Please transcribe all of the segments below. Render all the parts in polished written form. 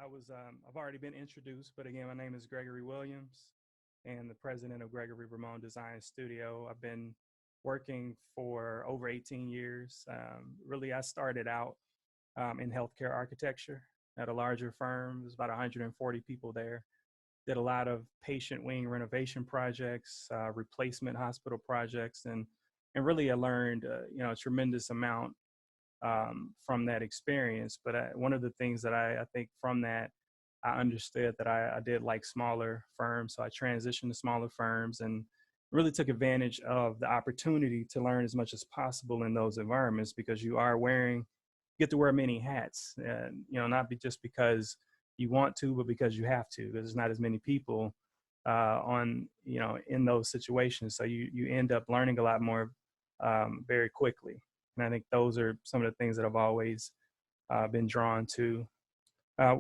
I've already been introduced, but again, my name is Gregory Williams and the president of Gregory Ramon Design Studio. I've been working for over 18 years. Really, I started out in healthcare architecture at a larger firm. There's about 140 people there. Did a lot of patient wing renovation projects, replacement hospital projects, and really I learned a tremendous amount from that experience. But one of the things that I think from that, I understood that I did like smaller firms. So I transitioned to smaller firms and really took advantage of the opportunity to learn as much as possible in those environments, because you are wearing, get to wear many hats, and not just because you want to, but because you have to. There's not as many people on in those situations, so you end up learning a lot more very quickly. And I think those are some of the things that I've always been drawn to. Uh,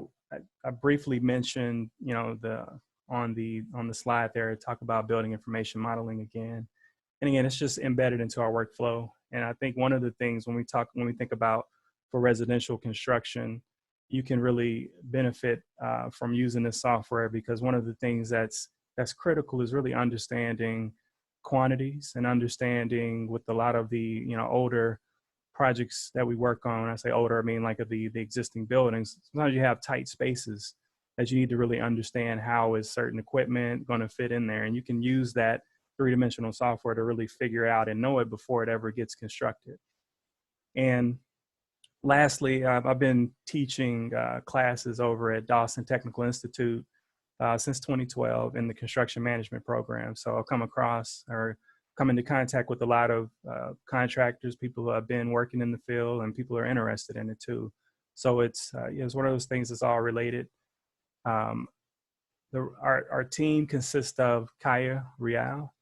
I briefly mentioned, on the slide there, talk about building information modeling again. And again, it's just embedded into our workflow. And I think one of the things when we think about for residential construction, you can really benefit from using this software, because one of the things that's critical is really understanding quantities and understanding with a lot of the older projects that we work on. When I say older, I mean like the existing buildings. Sometimes you have tight spaces that you need to really understand how is certain equipment going to fit in there, and you can use that three-dimensional software to really figure out and know it before it ever gets constructed. And lastly, I've been teaching classes over at Dawson Technical Institute since 2012 in the construction management program. So I'll come across or come into contact with a lot of contractors, people who have been working in the field, and people who are interested in it too. So it's one of those things that's all related. Our team consists of Kaya Rial,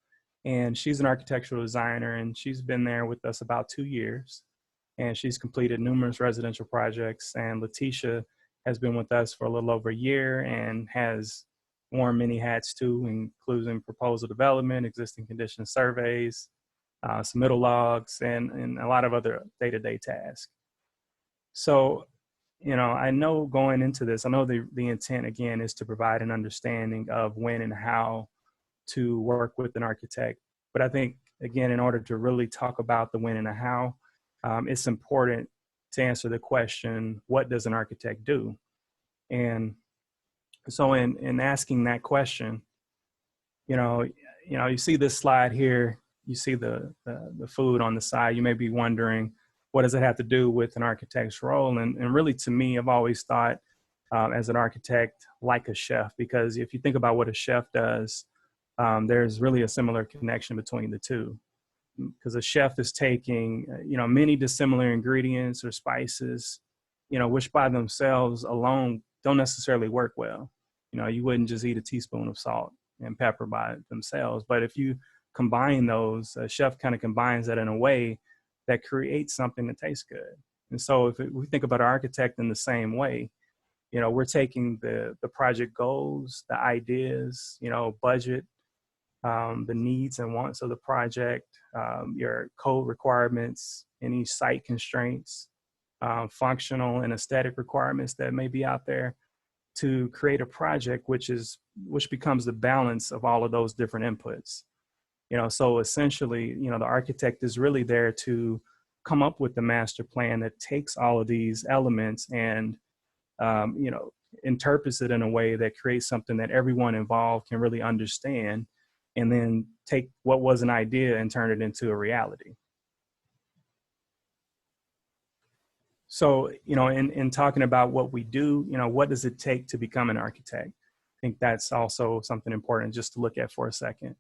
and she's an architectural designer, and she's been there with us about 2 years, and she's completed numerous residential projects. And Letitia has been with us for a little over a year and has worn many hats too, including proposal development, existing condition surveys, submittal logs, and a lot of other day-to-day tasks. So, I know going into this, I know the intent again is to provide an understanding of when and how to work with an architect. But I think, again, in order to really talk about the when and the how, it's important to answer the question, what does an architect do? And so in asking that question, you see this slide here, you see the food on the side, you may be wondering, what does it have to do with an architect's role? And really, to me, I've always thought as an architect like a chef, because if you think about what a chef does, there's really a similar connection between the two. Because a chef is taking, many dissimilar ingredients or spices, which by themselves alone don't necessarily work well. You wouldn't just eat a teaspoon of salt and pepper by themselves. But if you combine those, a chef kind of combines that in a way that creates something that tastes good. And so if we think about an architect in the same way, we're taking the project goals, the ideas, budget, the needs and wants of the project, your code requirements, any site constraints, functional and aesthetic requirements that may be out there, to create a project which becomes the balance of all of those different inputs. So essentially, the architect is really there to come up with the master plan that takes all of these elements and interprets it in a way that creates something that everyone involved can really understand, and then take what was an idea and turn it into a reality. So, in talking about what we do, what does it take to become an architect? I think that's also something important just to look at for a second.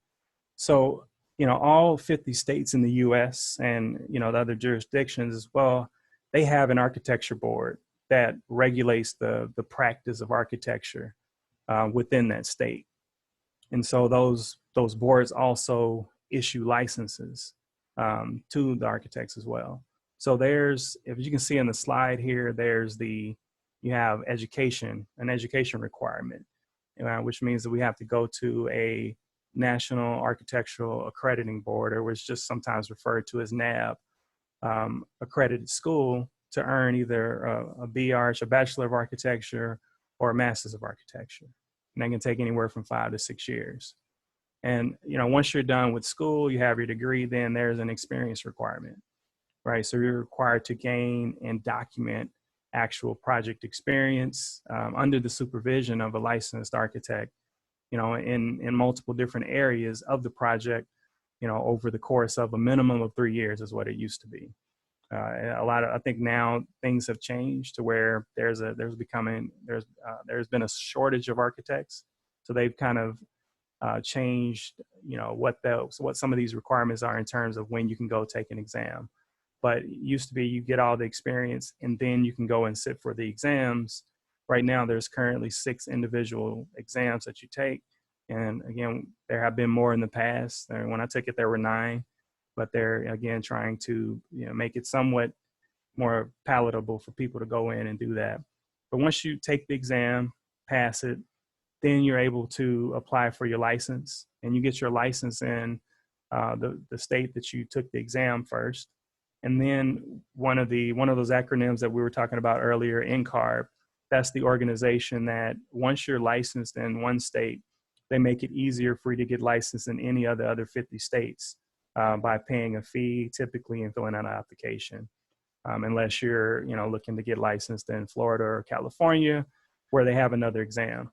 So, all 50 states in the US and, the other jurisdictions as well, they have an architecture board that regulates the practice of architecture within that state. And so those boards also issue licenses to the architects as well. So there's, if you can see in the slide here, you have education, an education requirement, which means that we have to go to a National Architectural Accrediting Board, or which just sometimes referred to as NAB, accredited school, to earn either a BArch, a Bachelor of Architecture, or a master's of architecture. And that can take anywhere from 5 to 6 years. And, once you're done with school, you have your degree, then there's an experience requirement, right? So you're required to gain and document actual project experience under the supervision of a licensed architect, in multiple different areas of the project, over the course of a minimum of 3 years is what it used to be. I think now things have changed to where there's been a shortage of architects. So they've kind of changed, what some of these requirements are in terms of when you can go take an exam. But it used to be you get all the experience and then you can go and sit for the exams. Right now, there's currently 6 individual exams that you take. And again, there have been more in the past. When I took it, there were 9, but they're again trying to make it somewhat more palatable for people to go in and do that. But once you take the exam, pass it, then you're able to apply for your license, and you get your license in the state that you took the exam first. And then one of those acronyms that we were talking about earlier, NCARB, that's the organization that once you're licensed in one state, they make it easier for you to get licensed in any of the other 50 states by paying a fee typically and filling out an application. Unless you're looking to get licensed in Florida or California where they have another exam.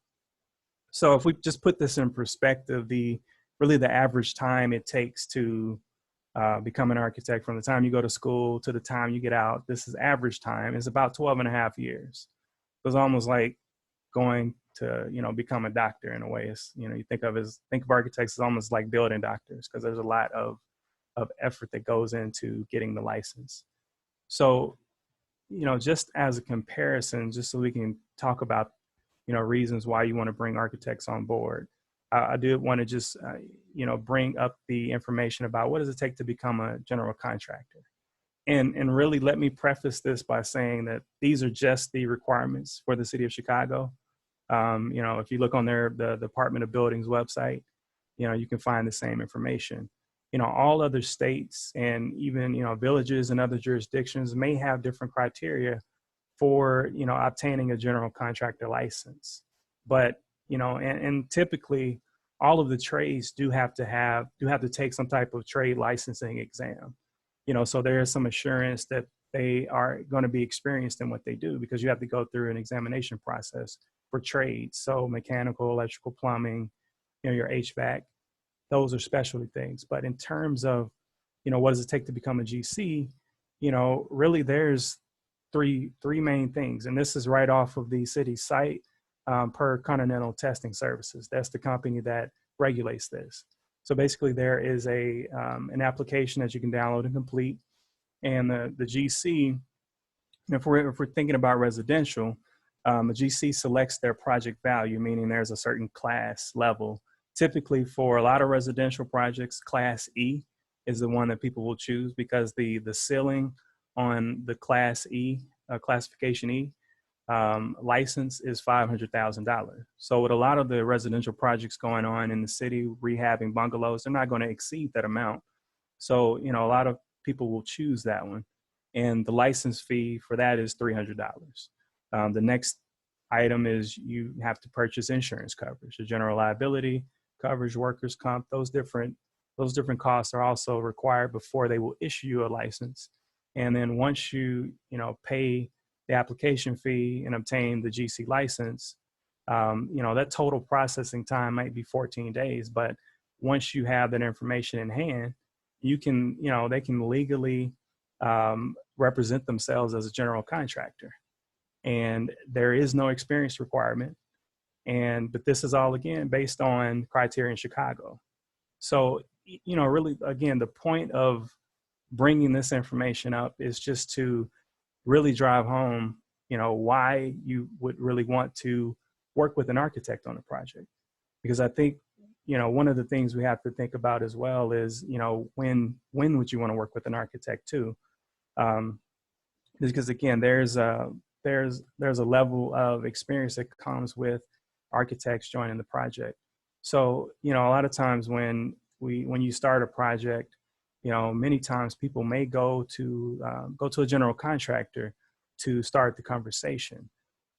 So if we just put this in perspective, really the average time it takes to become an architect from the time you go to school to the time you get out, this is average time, is about 12 and a half years. So it's almost like going to, become a doctor in a way. It's, you think of architects as almost like building doctors, because there's a lot of effort that goes into getting the license. So, just as a comparison, just so we can talk about, reasons why you want to bring architects on board. I do want to just, bring up the information about what does it take to become a general contractor. And really let me preface this by saying that these are just the requirements for the city of Chicago. If you look on the Department of Buildings website, you can find the same information. All other states and even, villages and other jurisdictions may have different criteria for, obtaining a general contractor license. But, and typically all of the trades do have to take some type of trade licensing exam, so there is some assurance that they are going to be experienced in what they do, because you have to go through an examination process for trades. So mechanical, electrical, plumbing, your HVAC, those are specialty things. But in terms of, what does it take to become a GC, really there's three main things. And this is right off of the city site per Continental Testing Services. That's the company that regulates this. So basically there is an application that you can download and complete. And the GC, if we're thinking about residential, a GC selects their project value, meaning there's a certain class level. Typically for a lot of residential projects, Class E is the one that people will choose, because the ceiling on the Class E, Classification E, license is $500,000. So with a lot of the residential projects going on in the city, rehabbing bungalows, they're not going to exceed that amount. So, a lot of people will choose that one. And the license fee for that is $300. The next item is you have to purchase insurance coverage, the general liability coverage, workers' comp. Those different costs are also required before they will issue you a license. And then once you pay the application fee and obtain the GC license, that total processing time might be 14 days. But once you have that information in hand, you can, they can legally represent themselves as a general contractor. And there is no experience requirement. But this is all, again, based on criteria in Chicago. So, really, again, the point of bringing this information up is just to really drive home, why you would really want to work with an architect on a project. Because I think, one of the things we have to think about as well is, when would you want to work with an architect too? Because again, there's a level of experience that comes with architects joining the project. So, a lot of times when you start a project, many times people may go to a general contractor to start the conversation.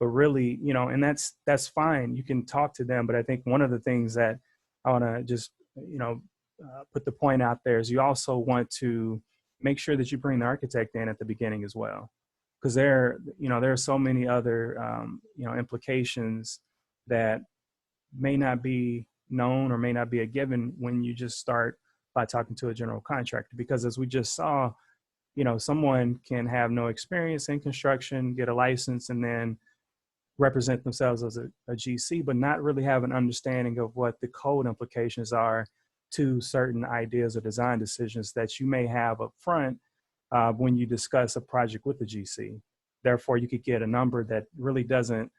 but really, you know, and that's fine. You can talk to them, but I think one of the things that I want to just, you know, put the point out there is you also want to make sure that you bring the architect in at the beginning as well, because you know, there are so many other, you know, implications that may not be known or may not be a given when you just start by talking to a general contractor. Because as we just saw, you know, someone can have no experience in construction, get a license, and then represent themselves as a GC, but not really have an understanding of what the code implications are to certain ideas or design decisions that you may have up front when you discuss a project with the GC. Therefore, you could get a number that really doesn't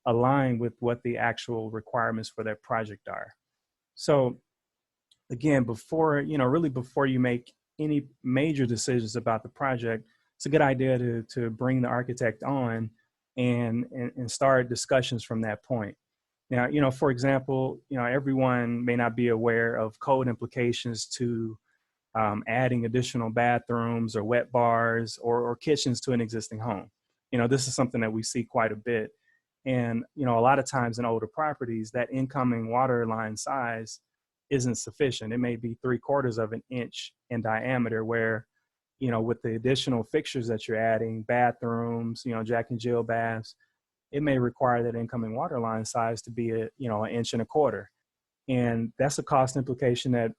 align with what the actual requirements for that project are. So again, before, you know, really before you make any major decisions about the project, it's a good idea to bring the architect on and start discussions from that point. Now, you know, for example, you know, everyone may not be aware of code implications to adding additional bathrooms or wet bars or kitchens to an existing home. You know, this is something that we see quite a bit. And, you know, a lot of times in older properties, that incoming water line size isn't sufficient. It may be 3/4 of an inch in diameter, where, you know, with the additional fixtures that you're adding, bathrooms, you know, Jack and Jill baths, it may require that incoming water line size to be you know, 1.25 inches. And that's a cost implication that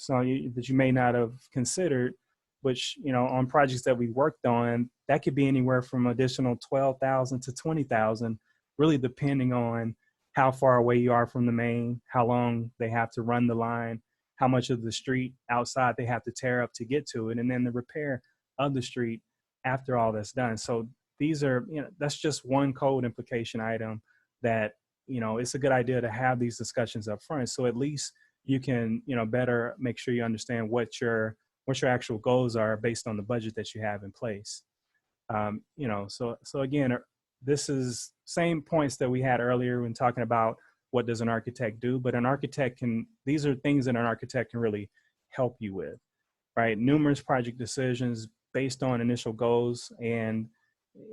that you may not have considered, which, you know, on projects that we worked on, that could be anywhere from additional 12,000 to 20,000, really depending on how far away you are from the main, how long they have to run the line, how much of the street outside they have to tear up to get to it, and then the repair of the street after all that's done. So these are, you know, that's just one code implication item that, you know, it's a good idea to have these discussions up front. So at least you can, you know, better make sure you understand what your actual goals are based on the budget that you have in place. You know, so again, this is same points that we had earlier when talking about what does an architect do, but an architect can, these are things that an architect can really help you with, right? Numerous project decisions based on initial goals and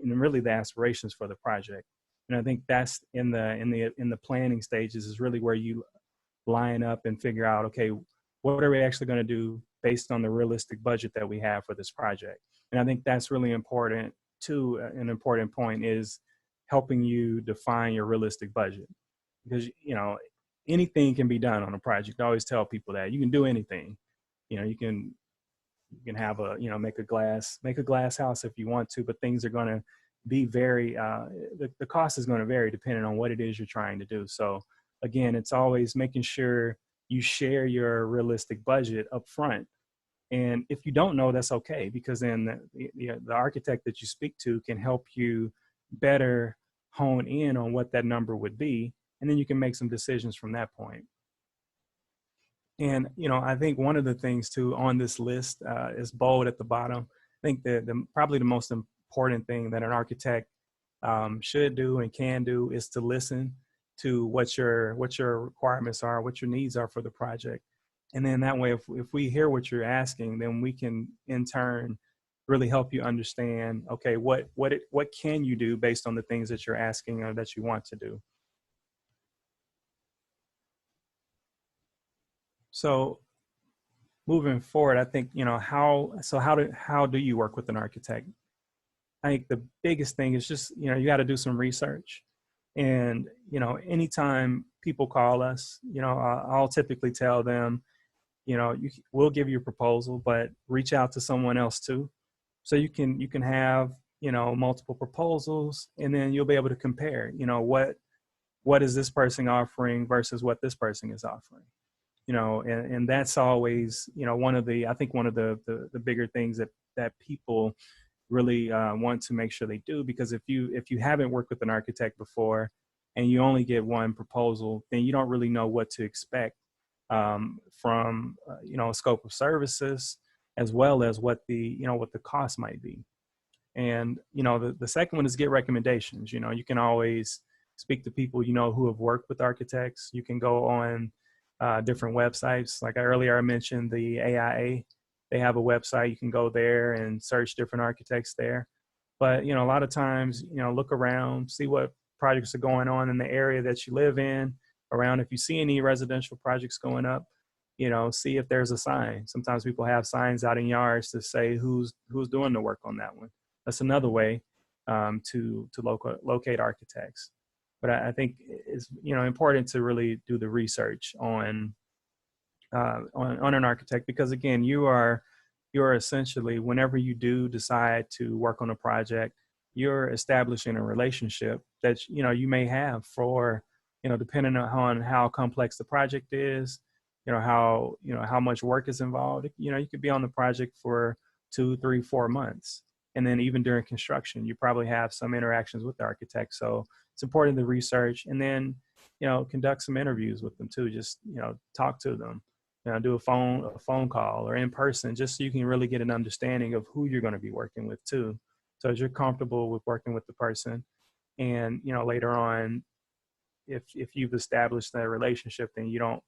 really the aspirations for the project. And I think that's in the planning stages is really where you line up and figure out, okay, what are we actually going to do based on the realistic budget that we have for this project? And I think that's really important too. An important point is helping you define your realistic budget, because, you know, anything can be done on a project. I always tell people that you can do anything. You know, you can have a, you know, make a glass house if you want to, but things are going to be very, the cost is going to vary depending on what it is you're trying to do. So again, it's always making sure you share your realistic budget up front. And if you don't know, that's okay, because then the architect that you speak to can help you better hone in on what that number would be. And then you can make some decisions from that point. And, you know, I think one of the things too on this list is bold at the bottom. I think probably the most important thing that an architect should do and can do is to listen to what your requirements are, what your needs are for the project. And then that way, if we hear what you're asking, then we can in turn really help you understand, okay, what can you do based on the things that you're asking or that you want to do. So moving forward, I think, you know, how do you work with an architect? I think the biggest thing is just, you know, you got to do some research. And, you know, anytime people call us, you know, I'll typically tell them, you know, we'll give you a proposal, but reach out to someone else too. So you can have, you know, multiple proposals, and then you'll be able to compare, you know, what is this person offering versus what this person is offering. You know, and that's always, you know, I think one of the bigger things that people really want to make sure they do, because if you haven't worked with an architect before and you only get one proposal, then you don't really know what to expect from you know, a scope of services, as well as what the cost might be. And, you know, the second one is get recommendations. You know, you can always speak to people, you know, who have worked with architects. You can go on different websites. Like earlier I mentioned the AIA, they have a website. You can go there and search different architects there. But, a lot of times, look around, see what projects are going on in the area that you live in around. If you see any residential projects going up, see if there's a sign. Sometimes people have signs out in yards to say who's doing the work on that one. That's another way to locate architects. But I think it's important to really do the research on an architect, because again, you're essentially, whenever you do decide to work on a project, you're establishing a relationship that you may have for depending on how complex the project is, how much work is involved. You could be on the project for 2, 3, 4 months, and then even during construction, you probably have some interactions with the architect. So it's important to research, and then conduct some interviews with them too. Just talk to them. Do a phone call or in person, just so you can really get an understanding of who you're going to be working with too. So as you're comfortable with working with the person, and later on, if you've established that relationship, then you don't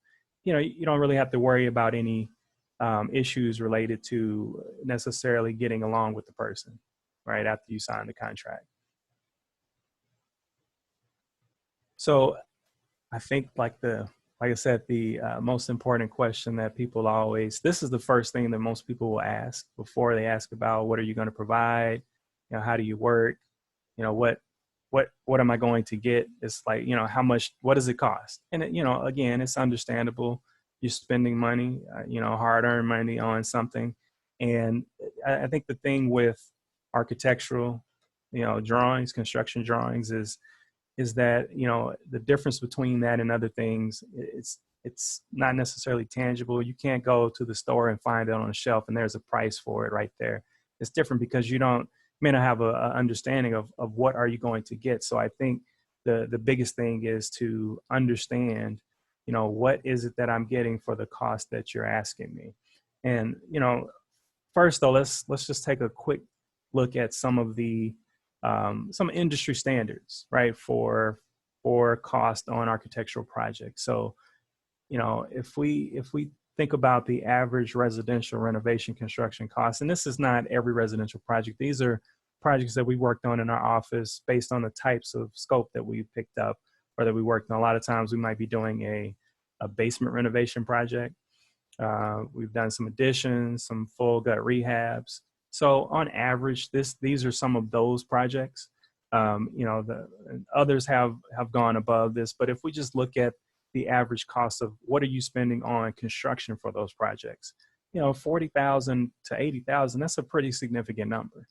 really have to worry about any issues related to necessarily getting along with the person right after you sign the contract. So I think, like I said, the most important question that people this is the first thing that most people will ask before they ask about what are you going to provide, how do you work, what am I going to get? It's like, how much, what does it cost? And again, it's understandable. You're spending money, hard-earned money on something. And I think the thing with architectural, drawings, construction drawings is that the difference between that and other things, it's not necessarily tangible. You can't go to the store and find it on a shelf and there's a price for it right there. It's different because you may not have a understanding of what are you going to get. So I think the biggest thing is to understand what is it that I'm getting for the cost that you're asking me. And first though, let's just take a quick look at some of the some industry standards, right, for cost on architectural projects. So, if we think about the average residential renovation construction costs, and this is not every residential project, these are projects that we worked on in our office based on the types of scope that we picked up or that we worked on. A lot of times we might be doing a basement renovation project. We've done some additions, some full gut rehabs. So on average, these are some of those projects. The others have gone above this, but if we just look at the average cost of what are you spending on construction for those projects, $40,000 to $80,000, that's a pretty significant number.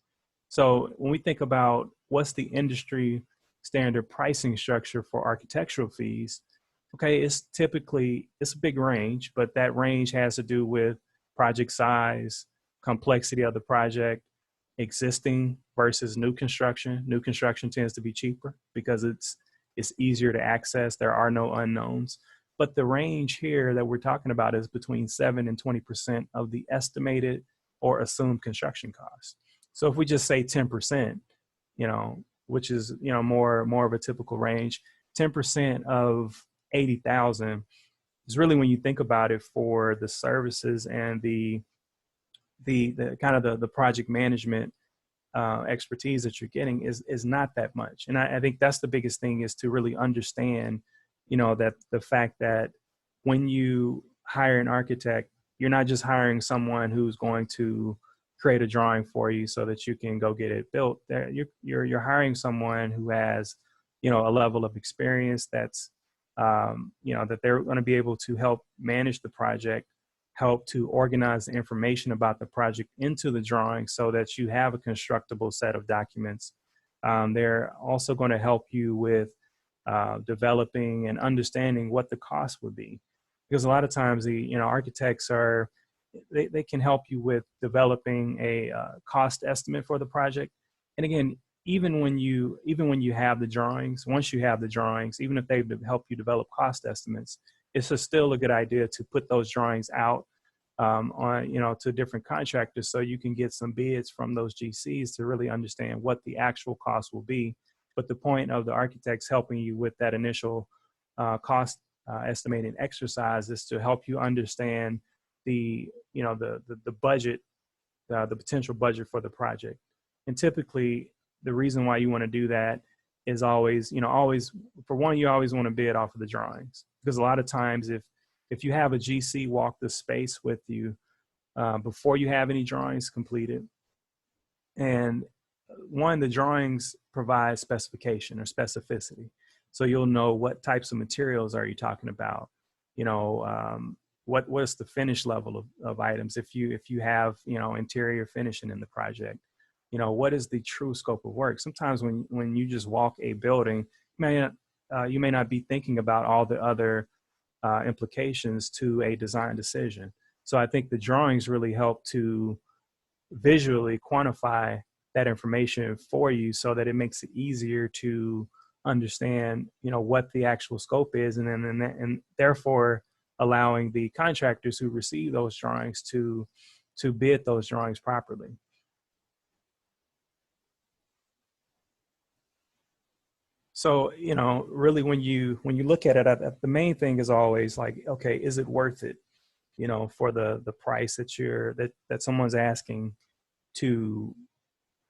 So when we think about what's the industry standard pricing structure for architectural fees, okay, it's a big range, but that range has to do with project size, complexity of the project, existing versus new construction. New construction tends to be cheaper because it's easier to access. There are no unknowns. But the range here that we're talking about is between 7 and 20% of the estimated or assumed construction cost. So if we just say 10%, which is, more of a typical range, 10% of 80,000 is really, when you think about it, for the services and the kind of the project management expertise that you're getting is not that much. And I think that's the biggest thing, is to really understand, that the fact that when you hire an architect, you're not just hiring someone who's going to create a drawing for you so that you can go get it built. You're hiring someone who has, a level of experience that's, that they're going to be able to help manage the project, help to organize the information about the project into the drawing so that you have a constructible set of documents. They're also going to help you with developing and understanding what the cost would be, because a lot of times the architects they can help you with developing a cost estimate for the project. And again, even when you have the drawings, once you have the drawings, even if they've helped you develop cost estimates, it's still a good idea to put those drawings out to different contractors so you can get some bids from those GCs to really understand what the actual cost will be. But the point of the architects helping you with that initial cost estimating exercise is to help you understand the budget, the potential budget for the project. And typically, the reason why you want to do that is always, always, for one, you always want to bid off of the drawings, because a lot of times if you have a GC walk the space with you before you have any drawings completed, and one, the drawings provide specification or specificity, so you'll know what types of materials are you talking about, what's the finish level of items, if you have interior finishing in the project, what is the true scope of work. Sometimes when you just walk a building, you may not be thinking about all the other implications to a design decision. So I think the drawings really help to visually quantify that information for you, so that it makes it easier to understand what the actual scope is, and therefore allowing the contractors who receive those drawings to bid those drawings properly. So, really when you look at it, the main thing is always like, okay, is it worth it, for the price that someone's asking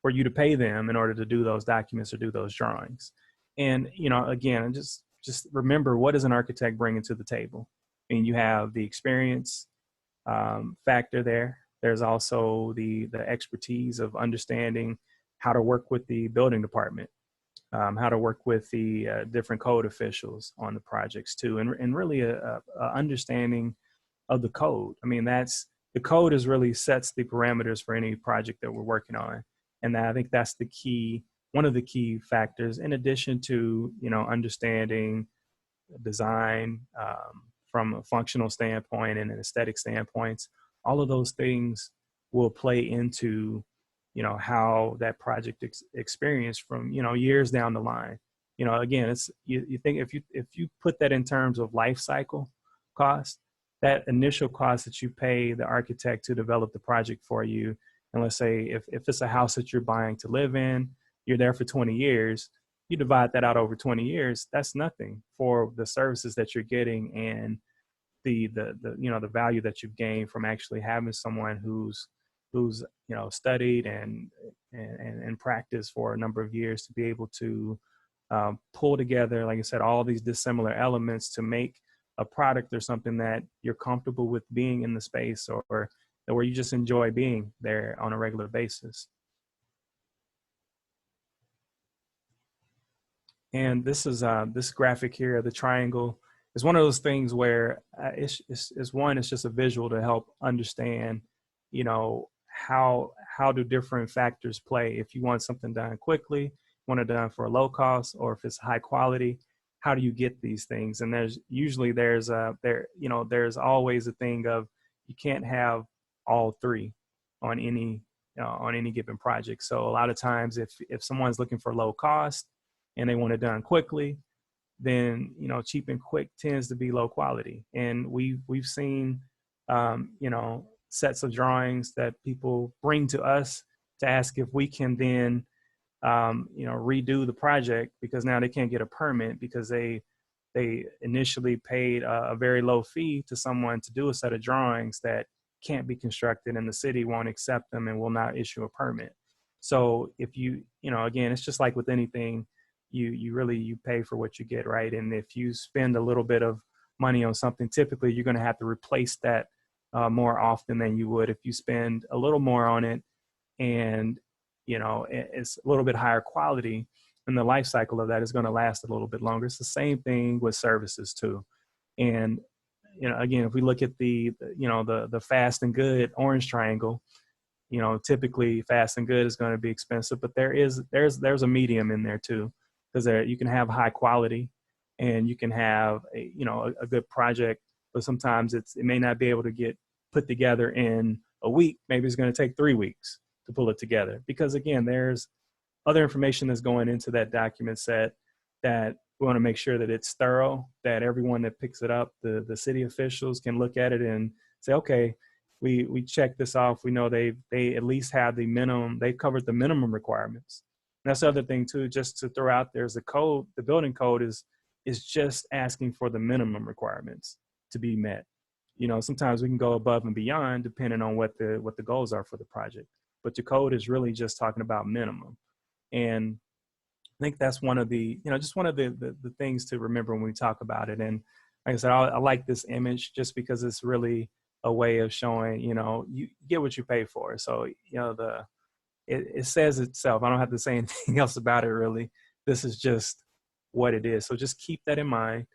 for you to pay them in order to do those documents or do those drawings. And, again, just remember, what does an architect bring to the table? I mean, you have the experience factor there. There's also the expertise of understanding how to work with the building department, how to work with the different code officials on the projects too, and really a understanding of the code. I mean, the code is really sets the parameters for any project that we're working on. And I think that's one of the key factors, in addition to, understanding design from a functional standpoint and an aesthetic standpoint. All of those things will play into, how that project experience from, years down the line. Again, it's, you think if you put that in terms of life cycle cost, that initial cost that you pay the architect to develop the project for you, and let's say if it's a house that you're buying to live in, you're there for 20 years, you divide that out over 20 years, that's nothing for the services that you're getting and the value that you've gained from actually having someone who's studied and practiced for a number of years to be able to pull together, like I said, all these dissimilar elements to make a product or something that you're comfortable with being in the space, or where you just enjoy being there on a regular basis. And this is this graphic here, the triangle, is one of those things where it's just a visual to help understand, how do different factors play. If you want something done quickly, want it done for a low cost, or if it's high quality, how do you get these things? And there's always a thing of, you can't have all three on any given project. So a lot of times if someone's looking for low cost and they want it done quickly, then cheap and quick tends to be low quality. And we've seen sets of drawings that people bring to us to ask if we can then redo the project, because now they can't get a permit because they initially paid a very low fee to someone to do a set of drawings that can't be constructed, and the city won't accept them and will not issue a permit. So if again, it's just like with anything, you pay for what you get, right? And if you spend a little bit of money on something, typically you're going to have to replace that more often than you would if you spend a little more on it, and it's a little bit higher quality, and the life cycle of that is going to last a little bit longer. It's the same thing with services too. And again, if we look at the fast and good orange triangle, typically fast and good is going to be expensive, but there's a medium in there too, because you can have high quality and you can have a good project, but sometimes it may not be able to get put together in a week. Maybe it's going to take 3 weeks to pull it together, because again, there's other information that's going into that document set that we want to make sure that it's thorough, that everyone that picks it up, the city officials, can look at it and say, okay, we checked this off. We know they at least have the minimum, they covered the minimum requirements. And that's the other thing too, just to throw out, there's a code, the building code is just asking for the minimum requirements to be met. Sometimes we can go above and beyond depending on what the goals are for the project, but the code is really just talking about minimum. And I think that's one of the, just one of the things to remember when we talk about it. And like I said, I like this image just because it's really a way of showing, you get what you pay for. So, it says itself. I don't have to say anything else about it really. This is just what it is. So just keep that in mind.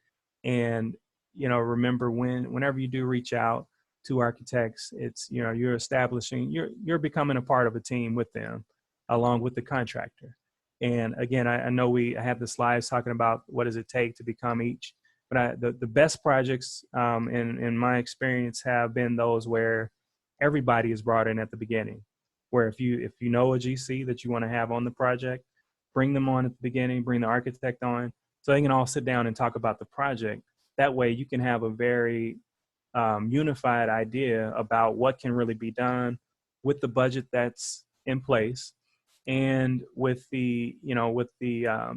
And, remember whenever you do reach out to architects, it's, you're becoming a part of a team with them along with the contractor. And again, I know I have the slides talking about what does it take to become each, but the best projects in my experience have been those where everybody is brought in at the beginning, where if you know a GC that you want to have on the project, bring them on at the beginning, bring the architect on, so they can all sit down and talk about the project. That way you can have a very unified idea about what can really be done with the budget that's in place and with the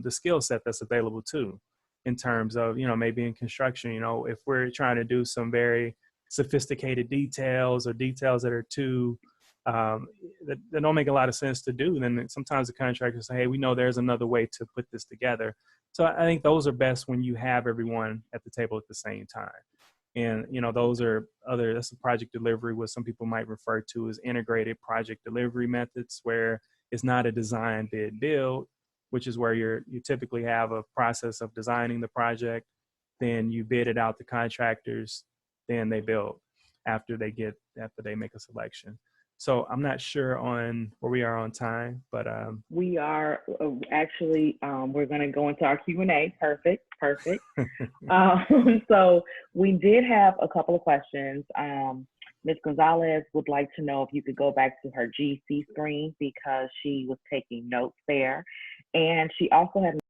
skill set that's available too, in terms of, maybe in construction, if we're trying to do some very sophisticated details or details that are too that don't make a lot of sense to do, then sometimes the contractors say, hey, we know there's another way to put this together. So I think those are best when you have everyone at the table at the same time. And, that's a project delivery, what some people might refer to as integrated project delivery methods, where it's not a design, bid, build, which is where you typically have a process of designing the project, then you bid it out to contractors, then they build after they make a selection. So I'm not sure on where we are on time, but we are actually we're going to go into our Q&A. Perfect. So we did have a couple of questions. Ms. Gonzalez would like to know if you could go back to her GC screen because she was taking notes there, and she also had